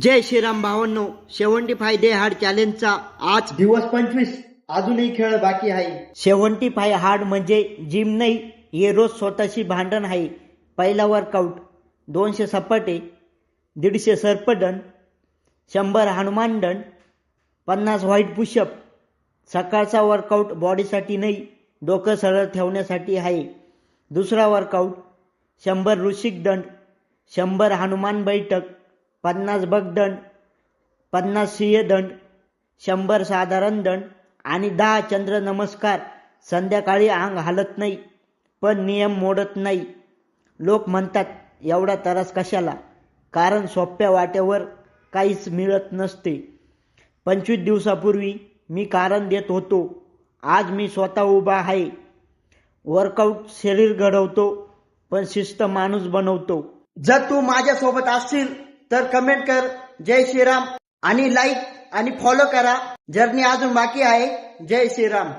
जय श्रीराम भावांनो, 75 day hard चॅलेंजचा आज दिवस 25. अजूनही खेळ बाकी आहे. 75 हार्ड म्हणजे जिम नाही, हे रोज स्वतःशी भांडण आहे. पहिला वर्कआउट 200 सपाटे, 150 सर्पदंड, 100 हनुमान दंड, 50 व्हाईट पुशअप. सकाळचा वर्कआउट बॉडीसाठी नाही, डोकं सरळ ठेवण्यासाठी आहे. दुसरा वर्कआउट 100 ऋषिक दंड, 100 हनुमान बैठक, 50 बगदंड, 50 सिंह दंड, 100 साधारण दंड आणि 10 चंद्र नमस्कार. संध्याकाळी अंग हालत नाही, पण नियम मोडत नाही. लोक म्हणतात एवढा त्रास कशाला? कारण सोप्या वाट्यावर काहीच मिळत नसते. 25 दिवसापूर्वी मी कारण देत होतो, आज मी स्वतः उभा आहे. वर्कआउट शरीर घडवतो, पण शिस्त माणूस बनवतो. जर तू माझ्यासोबत असशील तर कमेंट कर जय श्रीराम आणि लाईक आणि फॉलो करा. जर्नी अजून बाकी आहे. जय श्रीराम.